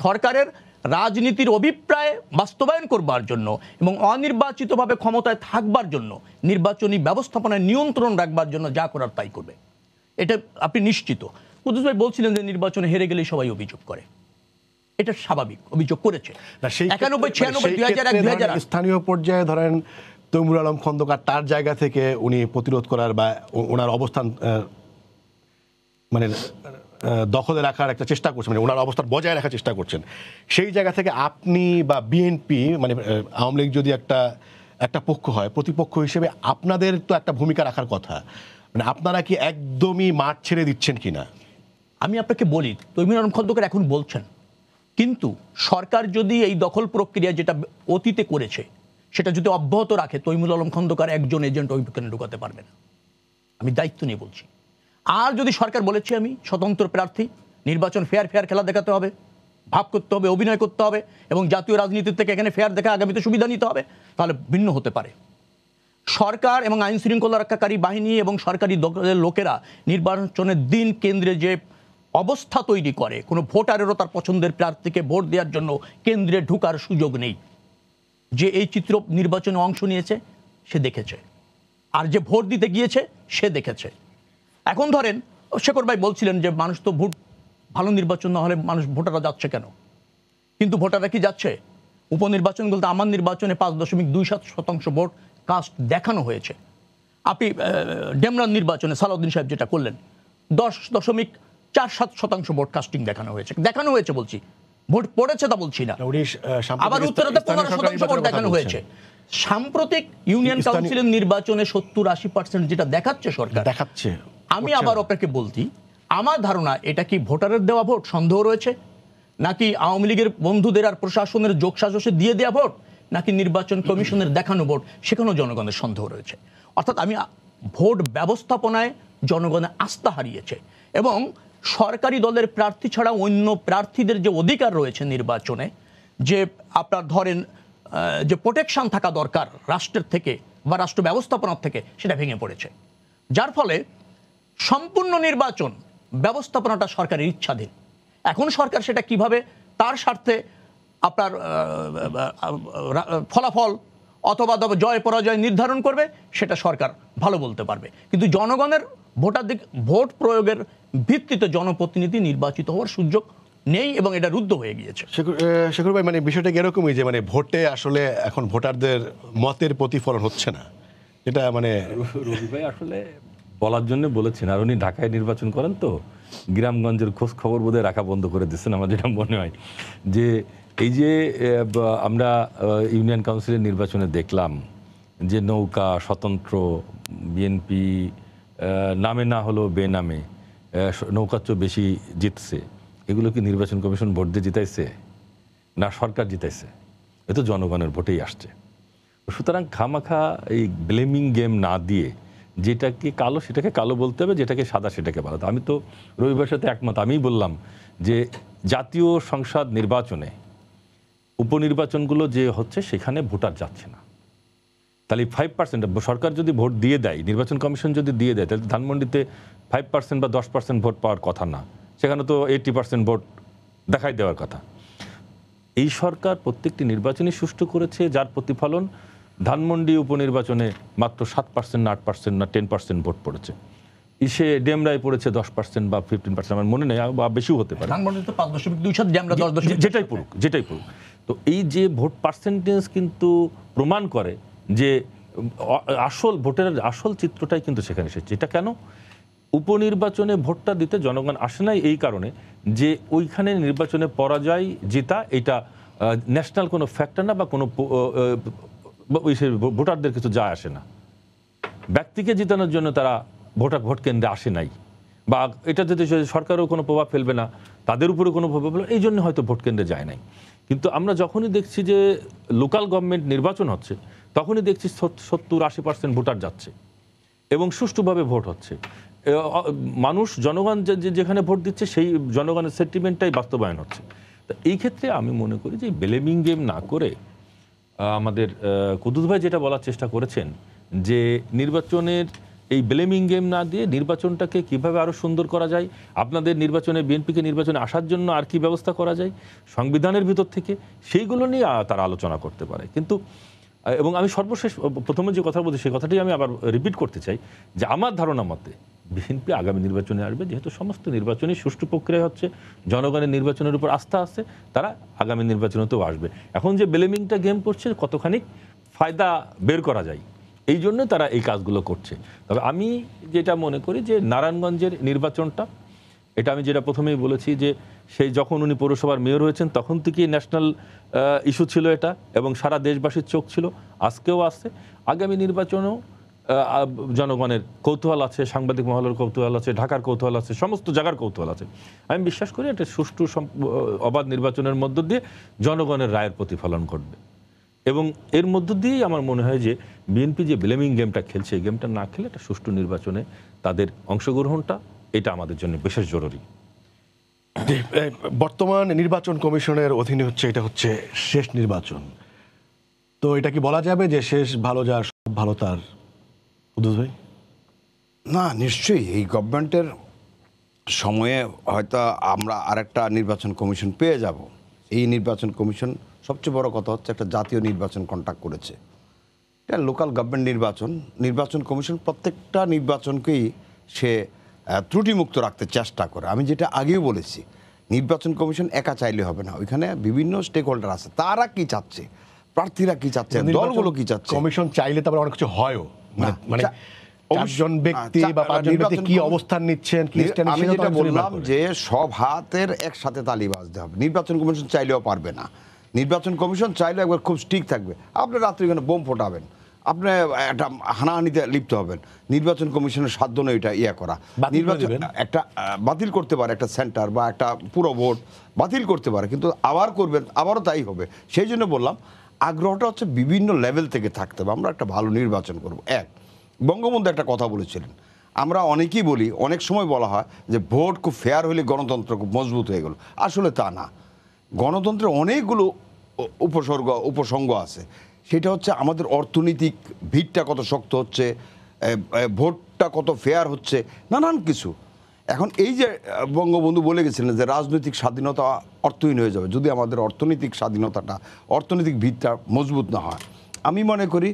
সরকারের রাজনীতির অভিপ্রায় বাস্তবায়ন করবার জন্য এবং অনির্বাচিতভাবে ক্ষমতায় থাকবার জন্য, নির্বাচনী ব্যবস্থাপনায় নিয়ন্ত্রণ রাখবার জন্য যা করার তাই করবে, এটা আপনি নিশ্চিত। কুদ্দুস ভাই বলছিলেন যে নির্বাচনে হেরে গেলেই সবাই অভিযোগ করে, এটা স্বাভাবিক, অভিযোগ করেছে। না, সেই 91, ক্ষেত্রে- 96, সেই 2001, ক্ষেত্রে 2008 ধরেন স্থানীয় পর্যায়ে ধরেন তৈমুর আলম খন্দকার তার জায়গা থেকে উনি প্রতিরোধ করার বা ওনার অবস্থান মানে দখলে রাখার একটা চেষ্টা করছেন, মানে ওনার অবস্থান বজায় রাখার চেষ্টা করছেন। সেই জায়গা থেকে আপনি বা বিএনপি মানে আওয়ামী লীগ যদি একটা পক্ষ হয়, প্রতিপক্ষ হিসেবে আপনাদের তো একটা ভূমিকা রাখার কথা, মানে আপনারা কি একদমই মাঠ ছেড়ে দিচ্ছেন কিনা? আমি আপনাকে বলি, তৈমুর আলম খন্দকার এখন বলছেন, কিন্তু সরকার যদি এই দখল প্রক্রিয়া যেটা অতীতে করেছে সেটা যদি অব্যাহত রাখে, তৈমুর আলম খন্দকার একজন এজেন্ট ওইখানে ঢুকাতে পারবে না। আমি দায়িত্ব নিয়ে বলছি। আর যদি সরকার বলেছে আমি স্বতন্ত্র প্রার্থী, নির্বাচন ফেয়ার খেলা দেখাতে হবে, ভাব করতে হবে, অভিনয় করতে হবে এবং জাতীয় রাজনীতির থেকে এখানে ফেয়ার দেখা আগামীতে সুবিধা নিতে হবে, তাহলে ভিন্ন হতে পারে। সরকার এবং আইন শৃঙ্খলা রক্ষাকারী বাহিনী এবং সরকারি দলের লোকেরা নির্বাচনের দিন কেন্দ্রে যে অবস্থা তৈরি করে, কোনো ভোটারেরও তার পছন্দের প্রার্থীকে ভোট দেওয়ার জন্য কেন্দ্রে ঢোকার সুযোগ নেই। যে এই চিত্র নির্বাচনে অংশ নিয়েছে সে দেখেছে, আর যে ভোট দিতে গিয়েছে সে দেখেছে। এখন ধরেন শেখর ভাই বলছিলেন যে মানুষ তো ভোট, ভালো নির্বাচন না হলে মানুষ ভোটাররা যাচ্ছে কেন, কিন্তু ভোটাররা কি যাচ্ছে? উপনির্বাচন বলতে আমার নির্বাচনে 5.27% ভোট কাস্ট দেখানো হয়েছে। আপনি ডেমরান নির্বাচনে সালাউদ্দিন সাহেব যেটা করলেন 10.47% ভোট কাস্টিং দেখানো হয়েছে বলছি, ভোট পড়েছে তা বলছি না। আবার উত্তরাতে 15% ভোট দেখানো হয়েছে। সাম্প্রতিক ইউনিয়ন কাউন্সিলের নির্বাচনে 70-80% যেটা দেখাচ্ছে সরকার দেখাচ্ছে। আমি আবার আপনাকে বলছি, আমার ধারণা এটা কি ভোটারের দেওয়া ভোট সন্দেহ রয়েছে, নাকি আওয়ামী লীগের বন্ধুদের আর প্রশাসনের যোগসাজশে দিয়ে দেওয়া ভোট, নাকি নির্বাচন কমিশনের দেখানো ভোট, সেখানেও জনগণের সন্দেহ রয়েছে। অর্থাৎ আমি ভোট ব্যবস্থাপনায় জনগণের আস্থা হারিয়েছে এবং সরকারি দলের প্রার্থী ছাড়া অন্য প্রার্থীদের যে অধিকার রয়েছে নির্বাচনে, যে আপনার ধরেন যে প্রোটেকশন থাকা দরকার রাষ্ট্রের থেকে বা রাষ্ট্র ব্যবস্থাপনার থেকে, সেটা ভেঙে পড়েছে। যার ফলে সম্পূর্ণ নির্বাচন ব্যবস্থাপনাটা সরকারের ইচ্ছাধীন। এখন সরকার সেটা কিভাবে তার স্বার্থে আপনার ফলাফল অথবা জয় পরাজয় নির্ধারণ করবে সেটা সরকার ভালো বলতে পারবে, কিন্তু জনগণের ভোট প্রয়োগের ভিত্তিতে জনপ্রতিনিধি নির্বাচিত হওয়ার সুযোগ নেই এবং এটা রুদ্ধ হয়ে গিয়েছে। শেখর ভাই, মানে বিষয়টা এরকমই যে মানে ভোটে আসলে এখন ভোটারদের মতের প্রতিফলন হচ্ছে না, এটা মানে রবি ভাই আসলে বলার জন্য বলেছেন, আর উনি ঢাকায় নির্বাচন করেন তো গ্রামগঞ্জের খোঁজ খবর বোধহয় রাখা বন্ধ করে দিচ্ছেন। আমার যেটা মনে হয় যে এই যে আমরা ইউনিয়ন কাউন্সিলের নির্বাচনে দেখলাম যে নৌকা স্বতন্ত্র বিএনপি নামে না হলেও বেনামে নৌকার চেয়ে বেশি জিতছে, এগুলো কি নির্বাচন কমিশন ভোট দিয়ে জিতাইছে না সরকার জিতাইছে? এ তো জনগণের ভোটেই আসছে। সুতরাং খামাখা এই ব্লেমিং গেম না দিয়ে যেটাকে কালো সেটাকে কালো বলতে হবে, যেটাকে সাদা সেটাকে বলতে। আমি তো রবিবার সাথে একমত। আমি বললাম যে জাতীয় সংসদ নির্বাচনে উপনির্বাচনগুলো যে হচ্ছে সেখানে ভোটার যাচ্ছে না, তাহলে 5% সরকার যদি ভোট দিয়ে দেয়, নির্বাচন কমিশন যদি দিয়ে দেয়, তাহলে ধানমন্ডিতে 5% বা 10% ভোট পাওয়ার কথা না, সেখানে তো 80% ভোট দেখাই দেওয়ার কথা। এই সরকার প্রত্যেকটি নির্বাচনই সুষ্ঠু করেছে, যার প্রতিফলন ধানমন্ডি উপনির্বাচনে মাত্র 7% না 8% না 10% ভোট পড়েছে। ইসে ডেমরায় পড়েছে 10% বা 15%, আমার মনে নেই, বা বেশিও হতে পারে। ধানমন্ডিতে 5.27, ডেমরা 10.7, যেটাই পড়ুক। তো এই যে ভোট পার্সেন্টেজ কিন্তু প্রমাণ করে যে আসল ভোটের আসল চিত্রটাই কিন্তু সেখানে এসেছে। এটা কেন? উপনির্বাচনে ভোটটা দিতে জনগণ আসে নাই এই কারণে যে ওইখানে নির্বাচনে পরাজয় জেতা এটা ন্যাশনাল কোনো ফ্যাক্টর না, বা কোনো ভোটারদের কিছু যায় আসে না। ব্যক্তিকে জিতানোর জন্য তারা ভোট কেন্দ্রে আসে নাই, বা এটা যদি সরকারও কোনো প্রভাব ফেলবে না, তাদের উপরে কোনো প্রভাব ফেলবে, এই জন্য হয়তো ভোট কেন্দ্রে যায় নাই। কিন্তু আমরা যখনই দেখছি যে লোকাল গভর্নমেন্ট নির্বাচন হচ্ছে, তখনই দেখছি 70-80% ভোটার যাচ্ছে এবং সুষ্ঠুভাবে ভোট হচ্ছে। মানুষ জনগণ যেখানে ভোট দিচ্ছে সেই জনগণের সেন্টিমেন্টটাই বাস্তবায়ন হচ্ছে। তো এই ক্ষেত্রে আমি মনে করি যে ব্লেমিং গেম না করে আমাদের কুদ্দুস ভাই যেটা বলার চেষ্টা করেছেন যে নির্বাচনের এই ব্লেমিং গেম না দিয়ে নির্বাচনটাকে কিভাবে আরো সুন্দর করা যায়, আপনাদের নির্বাচনে বিএনপিকে নির্বাচনে আসার জন্য আর কি ব্যবস্থা করা যায় সংবিধানের ভিতর থেকে, সেইগুলো নিয়ে তারা আলোচনা করতে পারে। কিন্তু এবং আমি সর্বশেষ প্রথমে যে কথা বলছি সেই কথাটি আমি আবার রিপিট করতে চাই যে আমার ধারণা মতে বিএনপি আগামী নির্বাচনে আসবে, যেহেতু সমস্ত নির্বাচনই সুষ্ঠু প্রক্রিয়া হচ্ছে, জনগণের নির্বাচনের উপর আস্থা আছে, তারা আগামী নির্বাচনেতেও আসবে। এখন যে ব্লেমিংটা গেম করছে কতখানি ফায়দা বের করা যায়, এই জন্য তারা এই কাজগুলো করছে। তবে আমি যেটা মনে করি যে নারায়ণগঞ্জের নির্বাচনটা, এটা আমি যেটা প্রথমেই বলেছি যে সেই যখন উনি পৌরসভার মেয়র হয়েছেন তখন থেকেই ন্যাশনাল ইস্যু ছিল এটা, এবং সারা দেশবাসীর চোখ ছিল, আজকেও আছে। আগামী নির্বাচনেও জনগণের কৌতূহল আছে, সাংবাদিক মহলের কৌতূহল আছে, ঢাকার কৌতূহল আছে, সমস্ত জায়গার কৌতূহল আছে। আমি বিশ্বাস করি একটা সুষ্ঠু অবাধ নির্বাচনের মধ্য দিয়ে জনগণের রায়ের প্রতিফলন ঘটবে, এবং এর মধ্য দিয়েই আমার মনে হয় যে বিএনপি যে ব্লেমিং গেমটা খেলছে, এই গেমটা না খেলে একটা সুষ্ঠু নির্বাচনে তাদের অংশগ্রহণটা, এটা আমাদের জন্য বিশেষ জরুরি। বর্তমান নির্বাচন কমিশনের অধীনে হচ্ছে, এটা হচ্ছে শেষ নির্বাচন, তো এটা কি বলা যাবে যে শেষ ভালো যার সব ভালো তার? উদ্দুত ভাই। না, নিশ্চয়ই এই গভর্নমেন্টের সময়ে হয়তো আমরা আরেকটা নির্বাচন কমিশন পেয়ে যাব। এই নির্বাচন কমিশন সবচেয়ে বড় কথা হচ্ছে একটা জাতীয় নির্বাচন কন্ডাক্ট করেছে। এটা লোকাল গভর্নমেন্ট নির্বাচন কমিশন প্রত্যেকটা নির্বাচনকেই সে ত্রুটিমুক্ত রাখতে চেষ্টা করে। আমি যেটা আগেও বলেছি, নির্বাচন কমিশন একা চাইলে হবে না, ওইখানে বিভিন্ন স্টেক হোল্ডার আছে, তারা কি চাচ্ছে, প্রার্থীরা কি চাচ্ছে, দলগুলো কি চাচ্ছে। কমিশন চাইলে তারপরে অনেক কিছু হয়ও, মানে চারজন ব্যক্তি বা পাঁচজন ব্যক্তি কি অবস্থান নিচ্ছেন, আমি যেটা বললাম যে সব হাতের একসাথে তালি বাজতে হবে। নির্বাচন কমিশন চাইলেও পারবে না। নির্বাচন কমিশন চাইলে একবার খুব স্ট্রিক্ট থাকবে, আপনি রাত্রে এখানে বোম ফোটাবেন, আপনি একটা হানাহানিতে লিপ্ত হবেন, নির্বাচন কমিশনের সাধ্য নয় এটা করা। নির্বাচন একটা বাতিল করতে পারে, একটা সেন্টার বা একটা পুরো ভোট বাতিল করতে পারে, কিন্তু আবার করবেন, আবারও তাই হবে। সেই জন্য বললাম আগ্রহটা হচ্ছে বিভিন্ন লেভেল থেকে থাকতে হবে, আমরা একটা ভালো নির্বাচন করব। বঙ্গবন্ধু একটা কথা বলেছিলেন, আমরা অনেকেই বলি, অনেক সময় বলা হয় যে ভোট খুব ফেয়ার হলে গণতন্ত্র খুব মজবুত হয়ে গেল। আসলে তা না, গণতন্ত্রের অনেকগুলো উপসঙ্গ আছে। সেটা হচ্ছে আমাদের অর্থনৈতিক ভিতটা কত শক্ত হচ্ছে, ভোটটা কত ফেয়ার হচ্ছে, নানান কিছু। এখন এই যে বঙ্গবন্ধু বলে গেছিলেন যে রাজনৈতিক স্বাধীনতা অর্থহীন হয়ে যাবে যদি আমাদের অর্থনৈতিক স্বাধীনতাটা, অর্থনৈতিক ভিতটা মজবুত না হয়। আমি মনে করি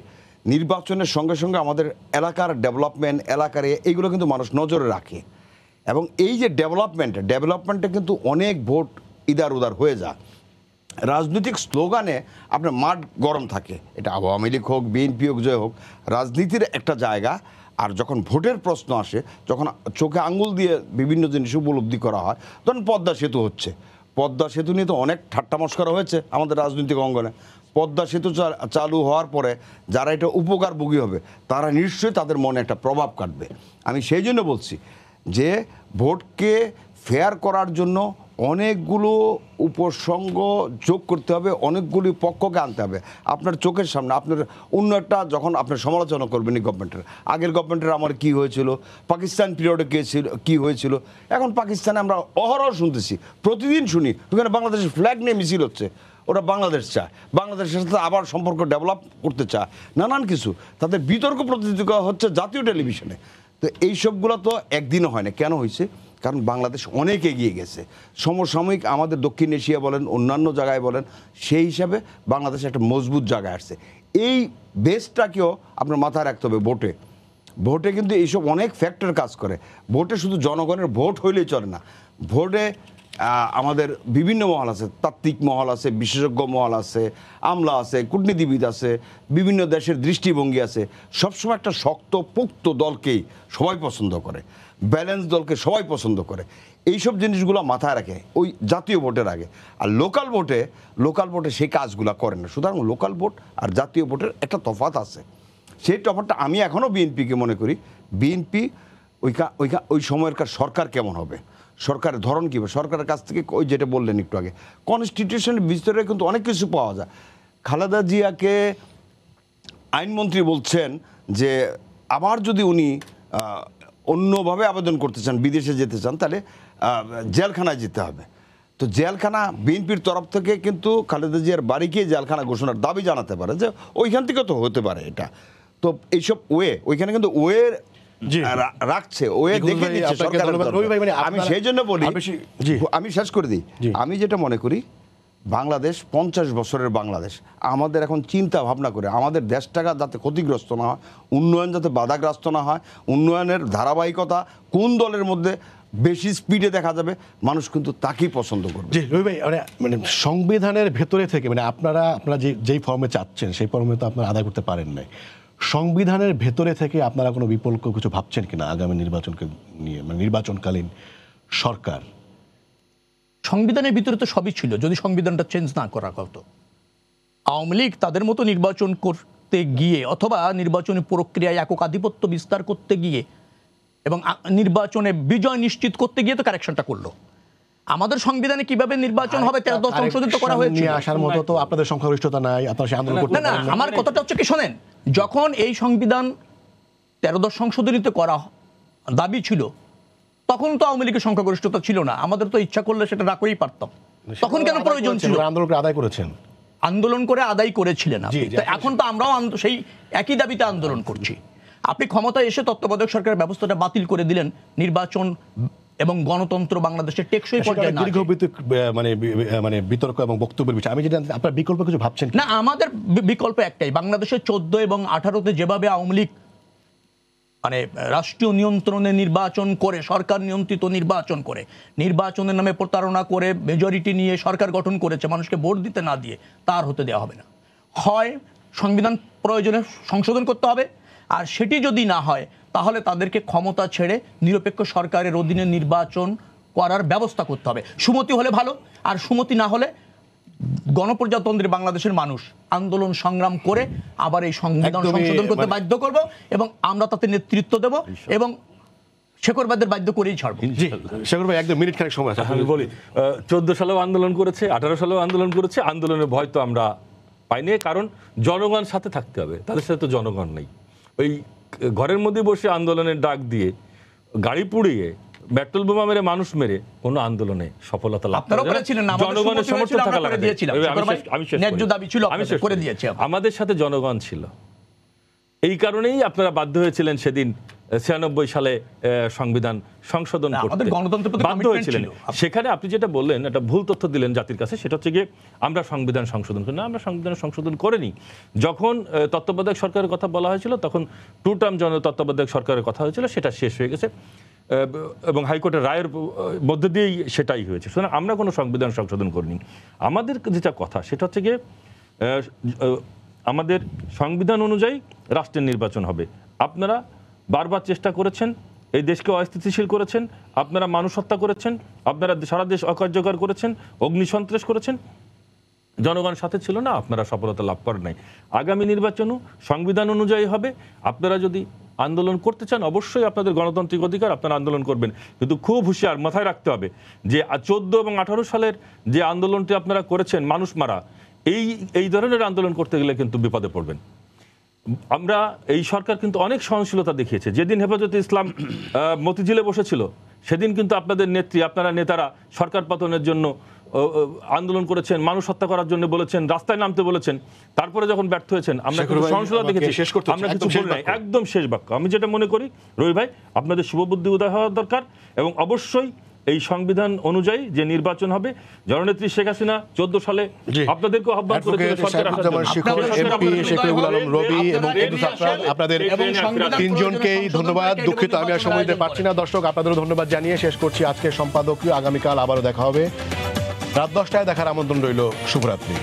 নির্বাচনের সঙ্গে সঙ্গে আমাদের এলাকার ডেভেলপমেন্ট, এলাকার এইগুলো কিন্তু মানুষ নজরে রাখে, এবং এই যে ডেভেলপমেন্টে কিন্তু অনেক ভোট ইদার উদার হয়ে যায়। রাজনৈতিক স্লোগানে আপনার মাঠ গরম থাকে, এটা আওয়ামী লীগ হোক, বিএনপি হোক, জয় হোক, রাজনীতির একটা জায়গা। আর যখন ভোটের প্রশ্ন আসে, যখন চোখে আঙ্গুল দিয়ে বিভিন্ন জিনিস উপলব্ধি করা হয়, তখন পদ্মা সেতু হচ্ছে। পদ্মা সেতু নিয়ে তো অনেক ঠাট্টা মশকরা হয়েছে আমাদের রাজনৈতিক অঙ্গনে। পদ্মা সেতু চালু হওয়ার পরে যারা এটা উপকারভোগী হবে তারা নিশ্চয়ই তাদের মনে একটা প্রভাব কাটবে। আমি সেই জন্য বলছি যে ভোটকে ফেয়ার করার জন্য অনেকগুলো উপসঙ্গ যোগ করতে হবে, অনেকগুলি পক্ষকে আনতে হবে আপনার চোখের সামনে। আপনার অন্য একটা যখন আপনার সমালোচনা করবেন এই গভর্নমেন্টের, আগের গভর্নমেন্টের আমার কী হয়েছিল, পাকিস্তান পিরিয়ডে কী হয়েছিল, এখন পাকিস্তানে আমরা অহরহ শুনতেছি, প্রতিদিন শুনি ওখানে বাংলাদেশের ফ্ল্যাগ নিয়ে মিছিল হচ্ছে। ওরা বাংলাদেশ চায়, বাংলাদেশের সাথে আবার সম্পর্ক ডেভেলপ করতে চায়, নানান কিছু তাদের বিতর্ক প্রতিযোগিতা হচ্ছে জাতীয় টেলিভিশনে। তো এই সবগুলো তো একদিনও হয় না। কেন হয়েছে? কারণ বাংলাদেশ অনেক এগিয়ে গেছে। সমসাময়িক আমাদের দক্ষিণ এশিয়া বলেন, অন্যান্য জায়গায় বলেন, সেই হিসাবে বাংলাদেশ একটা মজবুত জায়গায় আসছে। এই বেসটাকেও আপনার মাথায় রাখতে হবে। ভোটে কিন্তু এইসব অনেক ফ্যাক্টর কাজ করে। ভোটে শুধু জনগণের ভোট হইলেই চলে না, ভোটে আমাদের বিভিন্ন মহল আছে, তাত্ত্বিক মহল আছে, বিশেষজ্ঞ মহল আছে, আমলা আছে, কূটনীতিবিদ আছে, বিভিন্ন দেশের দৃষ্টিভঙ্গি আছে। সবসময় একটা শক্ত পোক্ত দলকেই সবাই পছন্দ করে, ব্যালেন্স দলকে সবাই পছন্দ করে। এইসব জিনিসগুলো মাথায় রাখে ওই জাতীয় ভোটের আগে। আর লোকাল ভোটে সেই কাজগুলো করে না। সুতরাং লোকাল ভোট আর জাতীয় ভোটের একটা তফাৎ আছে। সেই তফাৎটা আমি এখনও বিএনপিকে মনে করি, বিএনপি ওই সময়কার সরকার কেমন হবে, সরকারের ধরন কী হবে, সরকারের কাছ থেকে ওই যেটা বললেন একটু আগে, কনস্টিটিউশনের ভিতরে কিন্তু অনেক কিছু পাওয়া যায়। খালেদা জিয়াকে আইনমন্ত্রী বলছেন যে আবার যদি উনি অন্যভাবে আবেদন করতে চান, বিদেশে যেতে চান, তাহলে জেলখানায় যেতে হবে। তো জেলখানা বিএনপির তরফ থেকে কিন্তু খালেদা জিয়ার বাড়িকে জেলখানা ঘোষণার দাবি জানাতে পারে, যে ওইখান থেকে তো হতে পারে এটা। তো এইসব ওইখানে কিন্তু জি। রাখছে, ও ইকবাল দেখে ভাই, নিচ্ছে আপনাকে সরকারের ধন্যবাদ। দরকার। রবি ভাই, মানে আমি আপনারা- সেই জন্য বলি, জি। আমি শেষ করে দিই। জি। আমি যেটা মনে করি, বাংলাদেশ 50 বছরের বাংলাদেশ, আমাদের এখন চিন্তা ভাবনা করে আমাদের দেশটাকে যাতে ক্ষতিগ্রস্ত না হয়, উন্নয়ন যাতে বাধাগ্রস্ত না হয়, উন্নয়নের ধারাবাহিকতা কোন দলের মধ্যে বেশি স্পিডে দেখা যাবে, মানুষ কিন্তু তাকেই পছন্দ করবে। জি রবি ভাই, মানে সংবিধানের ভেতরে থেকে, মানে আপনারা যেই ফর্মে চাচ্ছেন সেই ফর্মে তো আপনারা আদায় করতে পারেন নাই। সংবিধানের ভেতরে থেকে আপনারা কোনো বিকল্প কিছু ভাবছেন কিনা আগামী নির্বাচনকে নিয়ে, মানে নির্বাচনকালীন সরকার? সংবিধানের ভিতরে তো সবই ছিল, যদি সংবিধানটা চেঞ্জ না করা হতো। আওয়ামী লীগ তাদের মতো নির্বাচন করতে গিয়ে অথবা নির্বাচনী প্রক্রিয়ায় একক আধিপত্য বিস্তার করতে গিয়ে এবং নির্বাচনে বিজয় নিশ্চিত করতে গিয়ে তো কারেকশনটা করলো। আমাদের সংবিধানে কিভাবে নির্বাচন হবে 13 সংশোধিত করা হয়েছে। নিয়ে আসার মতো তো আপনাদের সংখ্যাগরিষ্ঠতা নাই, আপনারা সেই আন্দোলন করতে না না, পারেন না। আমার কথাটা হচ্ছে কি শোনেন, যখন এই সংবিধান 13 সংশোধনীত করা দাবি ছিল, তখন তো আওয়ামী লীগের সংখ্যাগরিষ্ঠতা ছিল না। আমাদের তো ইচ্ছা করলে সেটা রাখতেই পারতাম। তখন কেন প্রয়োজন ছিল? আন্দোলন করে আদায় করেছেন। আন্দোলন করে আদায় করেছিলেন আপনি। জি, জি, তো এখন তো আমরাও সেই একই দাবিতে আন্দোলন করছি। আপনি ক্ষমতায় এসে তত্ত্বাবধায়ক সরকারের ব্যবস্থাটা বাতিল করে দিলেন, নির্বাচন এবং গণতন্ত্র বাংলাদেশের টেকসই পর্যায়ে না দীর্ঘ মানে বিতর্ক এবং বক্তব্যের বিষয়। আমি যেটা, আপনার বিকল্প কিছু ভাবছেন কি? না, আমাদের বিকল্প একটাই, বাংলাদেশের 14 এবং 18-তে যেভাবে আওয়ামী লীগ মানে রাষ্ট্রীয় নিয়ন্ত্রণে নির্বাচন করে, সরকার নিয়ন্ত্রিত নির্বাচন করে, নির্বাচনের নামে প্রতারণা করে মেজরিটি নিয়ে সরকার গঠন করেছে, মানুষকে ভোট দিতে না দিয়ে, তার হতে দেওয়া হবে না। হয় সংবিধান প্রয়োজনে সংশোধন করতে হবে, আর সেটি যদি না হয় তাহলে তাদেরকে ক্ষমতা ছেড়ে নিরপেক্ষ সরকারের অধীনে নির্বাচন করার ব্যবস্থা করতে হবে। সুমতি হলে ভালো, আর সুমতি না হলে গণপ্রজাতন্ত্রী বাংলাদেশের মানুষ আন্দোলন সংগ্রাম করে আবার এই সংবিধান একদমই সংশোধন করতে মানে- বাধ্য করব, এবং আমরা তাতে নেতৃত্ব দেব, এবং শেখরবাদের বাধ্য করেই ছাড়বো। জি শেখর ভাই, একদম মিনিট খানেক সময় আছে। আমি বলি 14 সালেও আন্দোলন করেছে, 18 সালেও আন্দোলন করেছে। আন্দোলনের ভয় তো আমরা পাইনি, কারণ জনগণ সাথে থাকতে হবে, তাদের সাথে তো জনগণ নেই। ওই ঘরের মধ্যে বসে আন্দোলনের ডাক দিয়ে, গাড়ি পুড়িয়ে, পেট্রোল বোমা মেরে, মানুষ মেরে কোনো আন্দোলনে সফলতা লাভ আপনারাও করা যায় না। করেছিলেন না, আমাদের জনগণের সমর্থন সমর্থন ছিল, থাকা আমরা করে লাগে। দিয়েছিলাম। আমি শেষ ন্যায্য করি। দাবি ছিল আমি আপনাদের, শেষ করে করি। দিয়েছি আমরা। আমাদের সাথে জনগণ ছিল, এই কারণেই আপনারা বাধ্য হয়েছিলেন সেদিন 96 সালে সংবিধান সংশোধন না, করতে আমাদের গণতন্ত্রের প্রতি বাধ্য commitment হয়েছিলেন। ছিল। সেখানে আপনি যেটা বললেন, একটা ভুল তথ্য দিলেন জাতির কাছে, সেটা হচ্ছে গিয়ে আমরা সংবিধান সংশোধন করি না। আমরা সংবিধান সংশোধন করিনি। যখন তত্ত্বাবধায়ক সরকারের কথা বলা হয়েছিল, তখন 2 টার্ম তত্ত্বাবধায়ক সরকারের কথা হয়েছিল, সেটা শেষ হয়ে গেছে এবং হাইকোর্টের রায়ের মধ্যে দিয়েই সেটাই হয়েছে। সুতরাং আমরা কোনো সংবিধান সংশোধন করিনি। আমাদের যেটা কথা সেটা হচ্ছে গিয়ে আমাদের সংবিধান অনুযায়ী রাষ্ট্রের নির্বাচন হবে। আপনারা বারবার চেষ্টা করেছেন, এই দেশকে অস্থিতিশীল করেছেন, আপনারা মানুষ হত্যা করেছেন, আপনারা সারা দেশ অকার্যকর করেছেন, অগ্নিসন্ত্রাস করেছেন, জনগণের সাথে ছিল না, আপনারা সফলতা লাভ করেন নাই। আগামী নির্বাচনও সংবিধান অনুযায়ী হবে। আপনারা যদি আন্দোলন করতে চান, অবশ্যই আপনাদের গণতান্ত্রিক অধিকার, আপনারা আন্দোলন করবেন, কিন্তু খুব হুঁশিয়ার, মাথায় রাখতে হবে যে 14 এবং 18 সালের যে আন্দোলনটি আপনারা করেছেন, মানুষ মারা, এই ধরনের আন্দোলন করতে গেলে কিন্তু বিপদে পড়বেন। আমরা, এই সরকার কিন্তু অনেক সহনশীলতা দেখিয়েছে। যেদিন হেফাজতে ইসলাম মতিঝিলে বসেছিল, সেদিন কিন্তু আপনাদের নেত্রী, আপনারা নেতারা সরকার পতনের জন্য আন্দোলন করেছেন, মানুষ হত্যা করার জন্য বলেছেন, রাস্তায় নামতে বলেছেন। তারপরে যখন ব্যর্থ হয়েছেন, আমরা কিন্তু সহনশীলতা দেখেছি। আমরা কিছু বলি নাই, একদম শেষ বাক্য। আমি যেটা মনে করি রবি ভাই, আপনাদের শুভবুদ্ধি উদয় হওয়া দরকার, এবং অবশ্যই এই সংবিধান অনুযায়ী যে নির্বাচন হবে, জননেত্রী শেখ হাসিনা 14 সালে আপনাদেরকে আহ্বান করেছিল সরকার আসার জন্য। রবি এবং আপনাদের তিনজনকেই ধন্যবাদ। দুঃখিত আমি আর সময় দিতে পারছি না। দর্শক, আপনাদেরও ধন্যবাদ জানিয়ে শেষ করছি আজকের সম্পাদকীয়। আগামীকাল আবারও দেখা হবে রাত 10টায়। দেখার আমন্ত্রণ রইল। শুভরাত্রি।